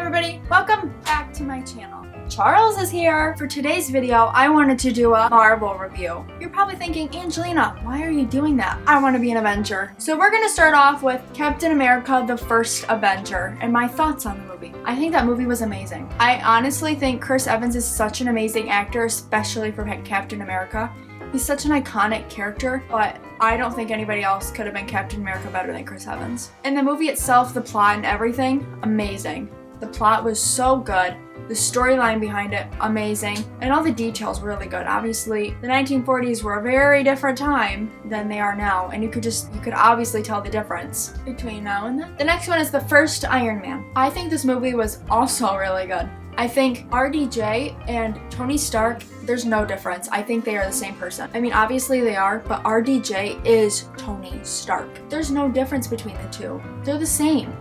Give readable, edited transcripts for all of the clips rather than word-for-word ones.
everybody, welcome back to my channel. Charles is here. For today's video, I wanted to do a Marvel review. You're probably thinking, Angelina, why are you doing that? I want to be an Avenger. So we're gonna start off with Captain America, the First Avenger, and my thoughts on the movie. I think that movie was amazing. I honestly think Chris Evans is such an amazing actor, especially for Captain America. He's such an iconic character, but I don't think anybody else could have been Captain America better than Chris Evans. And the movie itself, the plot and everything, amazing. The plot was so good. The storyline behind it, amazing. And all the details really good. Obviously, the 1940s were a very different time than they are now. And you could obviously tell the difference between now and then. The next one is the first Iron Man. I think this movie was also really good. I think RDJ and Tony Stark, there's no difference. I think they are the same person. I mean, obviously they are, but RDJ is Tony Stark. There's no difference between the two. They're the same.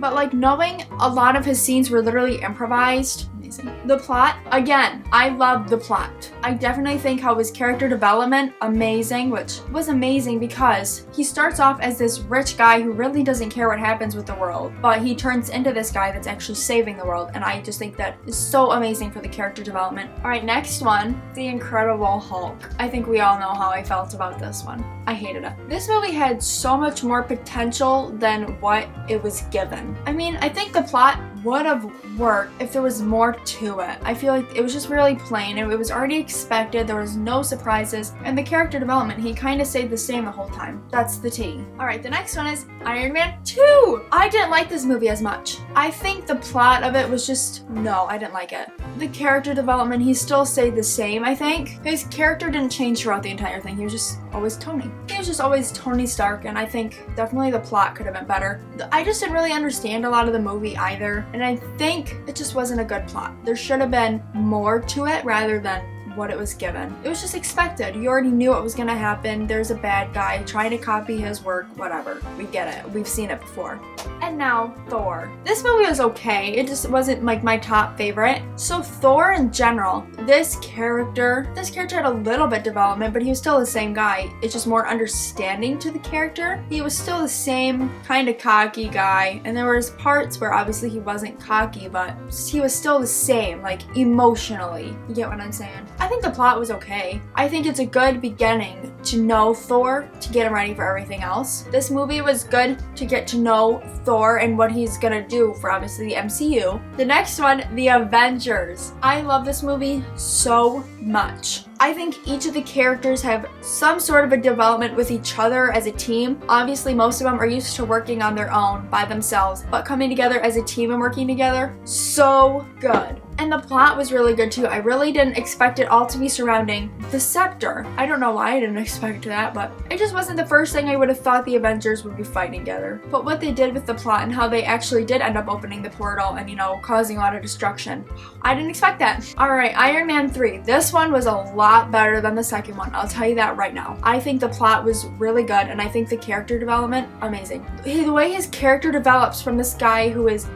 But like knowing a lot of his scenes were literally improvised. Amazing. The plot, again, I love the plot. I definitely think how his character development, amazing, which was amazing because he starts off as this rich guy who really doesn't care what happens with the world, but he turns into this guy that's actually saving the world, and I just think that is so amazing for the character development. Alright, next one, The Incredible Hulk. I think we all know how I felt about this one. I hated it. This movie had so much more potential than what it was given. I mean, I think the plot would have worked if there was more to it. I feel like it was just really plain. It was already expected. There was no surprises. And the character development, he kind of stayed the same the whole time. That's the tea. Alright, the next one is Iron Man 2. I didn't like this movie as much. I think the plot of it was just, no, I didn't like it. The character development, he still stayed the same, I think. His character didn't change throughout the entire thing. He was just always Tony. He was just always Tony Stark, and I think definitely the plot could have been better. I just didn't really understand a lot of the movie either, and I think it just wasn't a good plot. There should have been more to it rather than what it was given. It was just expected. You already knew what was gonna happen. There's a bad guy trying to copy his work, whatever. We get it. We've seen it before. And now, Thor. This movie was okay. It just wasn't like my top favorite. So Thor in general, this character had a little bit development, but he was still the same guy. It's just more understanding to the character. He was still the same kind of cocky guy, and there was parts where obviously he wasn't cocky, but he was still the same, like emotionally. You get what I'm saying? I think the plot was okay. I think it's a good beginning to know Thor, to get him ready for everything else. This movie was good to get to know Thor and what he's gonna do for obviously the MCU. The next one, The Avengers. I love this movie so much. I think each of the characters have some sort of a development with each other as a team. Obviously, most of them are used to working on their own by themselves, but coming together as a team and working together, so good. And the plot was really good too. I really didn't expect it all to be surrounding the scepter. I don't know why I didn't expect that, but it just wasn't the first thing I would have thought the Avengers would be fighting together. But what they did with the plot and how they actually did end up opening the portal and, causing a lot of destruction, I didn't expect that. Alright, Iron Man 3. This one was a lot better than the second one. I'll tell you that right now. I think the plot was really good, and I think the character development, amazing. The way his character develops from this guy as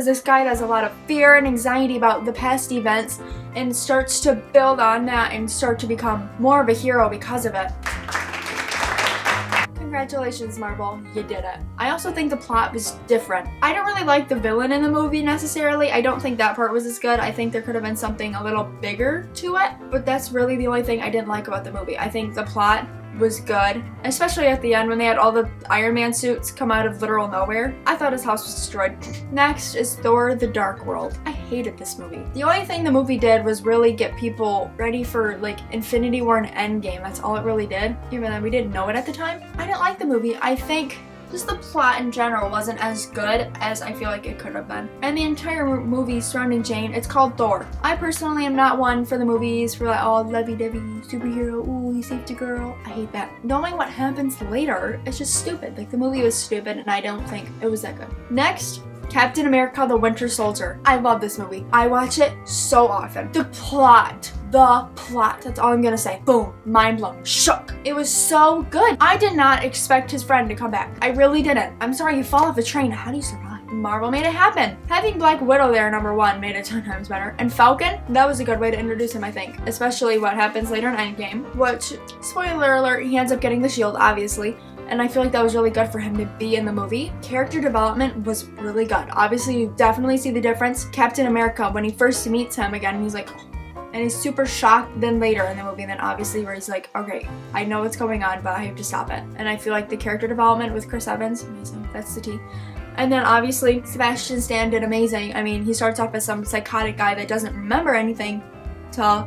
this guy that has a lot of fear and anxiety about the past events and starts to build on that and start to become more of a hero because of it. Congratulations, Marvel, you did it. I also think the plot was different. I don't really like the villain in the movie necessarily. I don't think that part was as good. I think there could have been something a little bigger to it, but that's really the only thing I didn't like about the movie. I think the plot was good, especially at the end when they had all the Iron Man suits come out of literal nowhere. I thought his house was destroyed. Next is Thor: The Dark World. I hated this movie. The only thing the movie did was really get people ready for Infinity War and Endgame. That's all it really did, even though we didn't know it at the time. I didn't like the movie. I think just the plot in general wasn't as good as I feel like it could have been. And the entire movie surrounding Jane, it's called Thor. I personally am not one for the movies for lovey-dovey superhero, ooh, he saved a girl. I hate that. Knowing what happens later, it's just stupid. The movie was stupid, and I don't think it was that good. Next, Captain America: The Winter Soldier. I love this movie. I watch it so often. The plot, that's all I'm gonna say. Boom, mind blown, shook. It was so good. I did not expect his friend to come back. I really didn't. I'm sorry, you fall off a train, how do you survive? Marvel made it happen. Having Black Widow there, number one, made it 10 times better. And Falcon, that was a good way to introduce him, I think. Especially what happens later in Endgame, which, spoiler alert, he ends up getting the shield, obviously. and I feel like that was really good for him to be in the movie. Character development was really good. Obviously, you definitely see the difference. Captain America, when he first meets him again, he's like, oh, and he's super shocked. Then later in the movie, and then obviously where he's like, okay, I know what's going on, but I have to stop it. And I feel like the character development with Chris Evans, amazing. That's the T. And then obviously Sebastian Stan did amazing. I mean, he starts off as some psychotic guy that doesn't remember anything till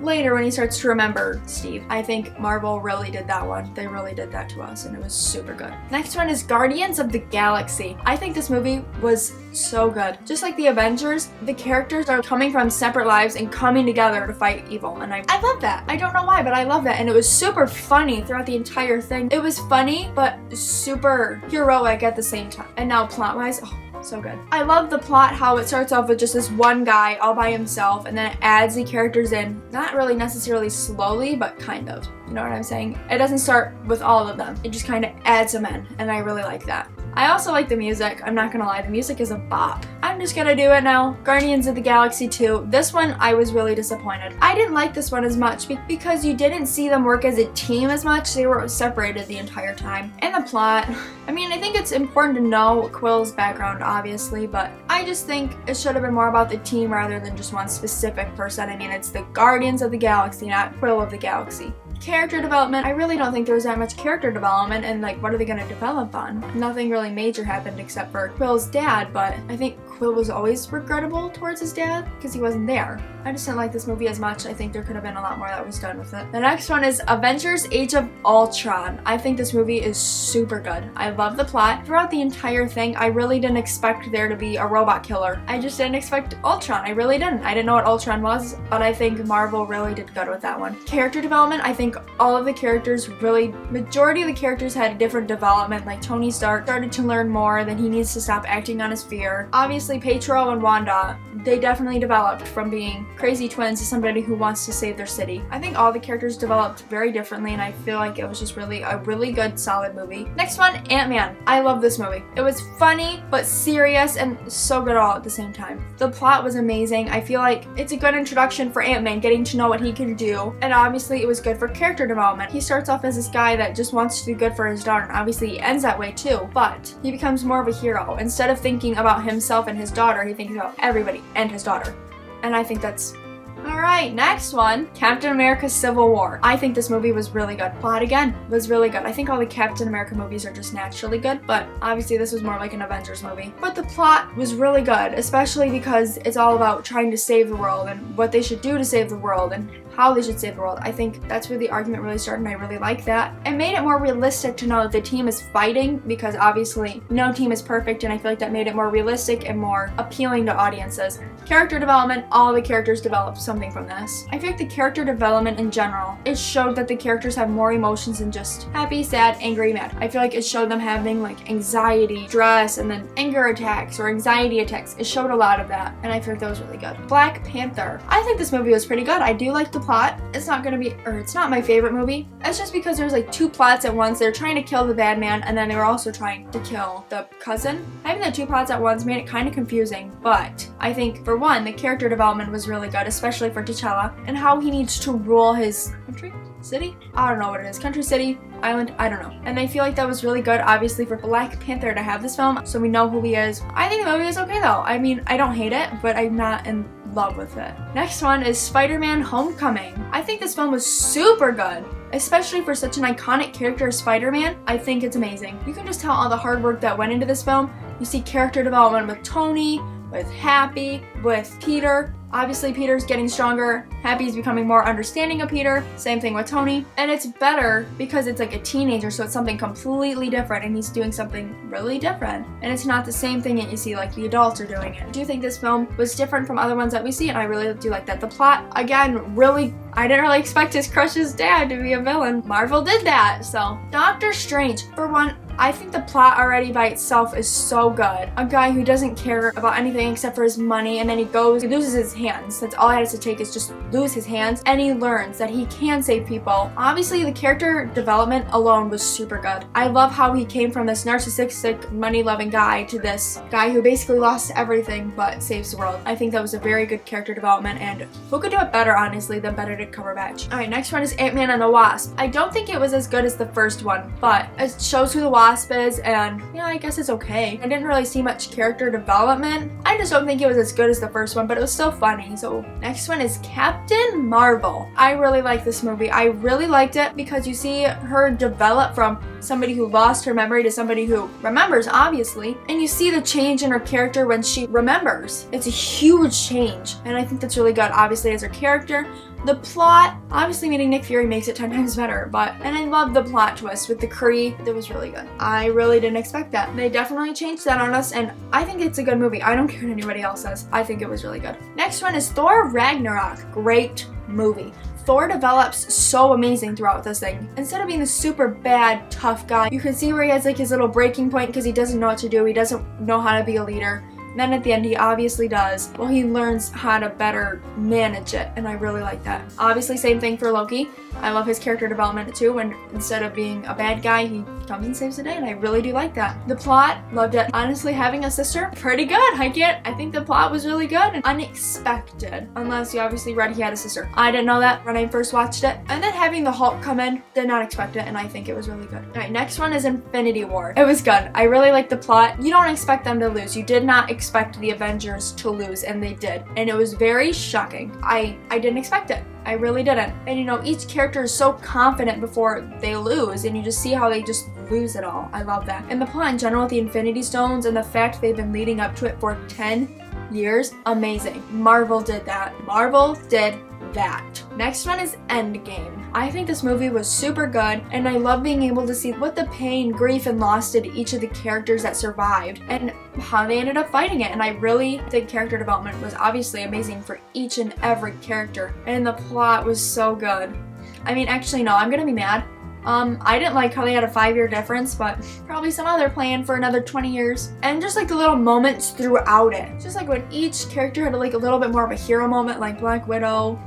later when he starts to remember Steve. I think Marvel really did that one. They really did that to us, and it was super good. Next one is Guardians of the Galaxy. I think this movie was so good. Just like the Avengers, the characters are coming from separate lives and coming together to fight evil, and I love that. I don't know why, but I love that, and it was super funny throughout the entire thing. It was funny, but super heroic at the same time. And now plot-wise, oh, so good. I love the plot, how it starts off with just this one guy all by himself, and then it adds the characters in, not really necessarily slowly, but kind of. You know what I'm saying? It doesn't start with all of them. It just kind of adds them in, and I really like that. I also like the music. I'm not gonna lie, the music is a bop. I'm just gonna do it now. Guardians of the Galaxy 2. This one, I was really disappointed. I didn't like this one as much because you didn't see them work as a team as much. They were separated the entire time. And the plot, I mean, I think it's important to know Quill's background, obviously, but I just think it should have been more about the team rather than just one specific person. I mean, it's the Guardians of the Galaxy, not Quill of the Galaxy. Character development, I really don't think there was that much character development, and like, what are they gonna develop on? Nothing really major happened except for Quill's dad, but I think Quill was always regrettable towards his dad because he wasn't there. I just didn't like this movie as much. I think there could have been a lot more that was done with it. The next one is Avengers Age of Ultron. I think this movie is super good. I love the plot. Throughout the entire thing, I really didn't expect there to be a robot killer. I just didn't expect Ultron. I really didn't. I didn't know what Ultron was, but I think Marvel really did good with that one. Character development, I think all of the characters majority of the characters had a different development. Like Tony Stark started to learn more that he needs to stop acting on his fear. Obviously, Pietro and Wanda, they definitely developed from being crazy twins to somebody who wants to save their city. I think all the characters developed very differently, and I feel like it was just really a really good, solid movie. Next one, Ant-Man. I love this movie. It was funny, but serious, and so good all at the same time. The plot was amazing. I feel like it's a good introduction for Ant-Man, getting to know what he can do, and obviously it was good for character development. He starts off as this guy that just wants to do good for his daughter, and obviously he ends that way too, but he becomes more of a hero. Instead of thinking about himself and his daughter, he thinks about everybody and his daughter. And I think that's alright. Next one, Captain America Civil War. I think this movie was really good. Plot again was really good. I think all the Captain America movies are just naturally good, but obviously this was more like an Avengers movie. But the plot was really good, especially because it's all about trying to save the world and what they should do to save the world and how they should save the world. I think that's where the argument really started, and I really like that. It made it more realistic to know that the team is fighting, because obviously no team is perfect, and I feel like that made it more realistic and more appealing to audiences. Character development, all the characters developed something from this. I feel like the character development in general, it showed that the characters have more emotions than just happy, sad, angry, mad. I feel like it showed them having like anxiety, stress, and then anger attacks or anxiety attacks. It showed a lot of that, and I feel like that was really good. Black Panther. I think this movie was pretty good. I do like the plot. It's not my favorite movie. It's just because there's like two plots at once. They're trying to kill the bad man, and then they were also trying to kill the cousin. Having the two plots at once made it kind of confusing, but I think for one, the character development was really good, especially for T'Challa, and how he needs to rule his country? City? I don't know what it is. Country, city, island, I don't know. And I feel like that was really good, obviously, for Black Panther to have this film, so we know who he is. I think the movie is okay though. I mean, I don't hate it, but I'm not in love with it. Next one is Spider-Man Homecoming. I think this film was super good, especially for such an iconic character as Spider-Man. I think it's amazing. You can just tell all the hard work that went into this film. You see character development with Tony, with Happy, with Peter. Obviously, Peter's getting stronger. Happy's becoming more understanding of Peter. Same thing with Tony. And it's better because it's like a teenager, so it's something completely different, and he's doing something really different. And it's not the same thing that you see like the adults are doing it. I do think this film was different from other ones that we see, and I really do like that. The plot, again, really, I didn't really expect his crush's dad to be a villain. Marvel did that, so. Doctor Strange, for one, I think the plot already by itself is so good. A guy who doesn't care about anything except for his money, and then he loses his hands. That's all he has to take is just lose his hands, and he learns that he can save people. Obviously, the character development alone was super good. I love how he came from this narcissistic, money-loving guy to this guy who basically lost everything but saves the world. I think that was a very good character development, and who could do it better, honestly, than Benedict Cumberbatch. Alright, next one is Ant-Man and the Wasp. I don't think it was as good as the first one, but it shows who the Wasp is, and yeah, I guess it's okay. I didn't really see much character development. I just don't think it was as good as the first one, but it was still funny. So next one is Captain Marvel. I really like this movie. I really liked it because you see her develop from somebody who lost her memory to somebody who remembers, obviously, and you see the change in her character when she remembers. It's a huge change, and I think that's really good, obviously, as her character. The plot, obviously meeting Nick Fury makes it 10 times better, and I love the plot twist with the Kree. That was really good. I really didn't expect that. They definitely changed that on us, and I think it's a good movie. I don't care what anybody else says. I think it was really good. Next one is Thor Ragnarok. Great movie. Thor develops so amazing throughout this thing. Instead of being the super bad, tough guy, you can see where he has like his little breaking point because he doesn't know what to do. He doesn't know how to be a leader. Then at the end, he obviously does. Well, he learns how to better manage it, and I really like that. Obviously, same thing for Loki. I love his character development too, when instead of being a bad guy, he comes and saves the day, and I really do like that. The plot, loved it. Honestly, having a sister, pretty good. I think the plot was really good and unexpected, unless you obviously read he had a sister. I didn't know that when I first watched it. And then having the Hulk come in, did not expect it, and I think it was really good. Alright, next one is Infinity War. It was good. I really liked the plot. You don't expect them to lose. You did not expect the Avengers to lose, and they did. And it was very shocking. I didn't expect it. I really didn't. And you know, each character is so confident before they lose, and you just see how they just lose it all. I love that. And the plot in general with the Infinity Stones and the fact they've been leading up to it for 10 years, amazing. Marvel did that. Marvel did that. Next one is Endgame. I think this movie was super good, and I love being able to see what the pain, grief, and loss did to each of the characters that survived and how they ended up fighting it. And I really think character development was obviously amazing for each and every character, and the plot was so good. I mean, actually, no, I'm gonna be mad. I didn't like how they had a 5-year difference, but probably some other plan for another 20 years. And just like the little moments throughout it. Just like when each character had like a little bit more of a hero moment, like Black Widow.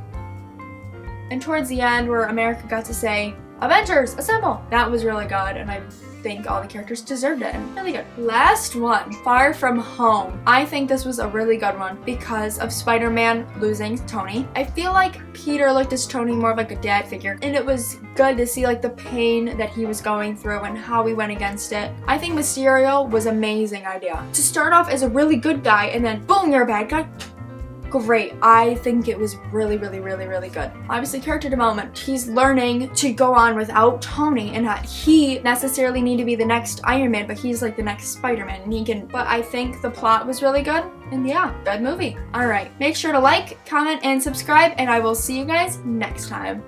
And towards the end where America got to say, Avengers, assemble! That was really good, and I think all the characters deserved it, and really good. Last one, Far From Home. I think this was a really good one because of Spider-Man losing Tony. I feel like Peter looked at Tony more of like a dad figure, and it was good to see like the pain that he was going through and how he went against it. I think Mysterio was an amazing idea. To start off as a really good guy, and then boom, you're a bad guy. Great. I think it was really, really, really, really good. Obviously, character development. He's learning to go on without Tony, and not he necessarily need to be the next Iron Man, but he's like the next Spider-Man, and he can. But I think the plot was really good, and yeah, good movie. All right, make sure to like, comment, and subscribe, and I will see you guys next time.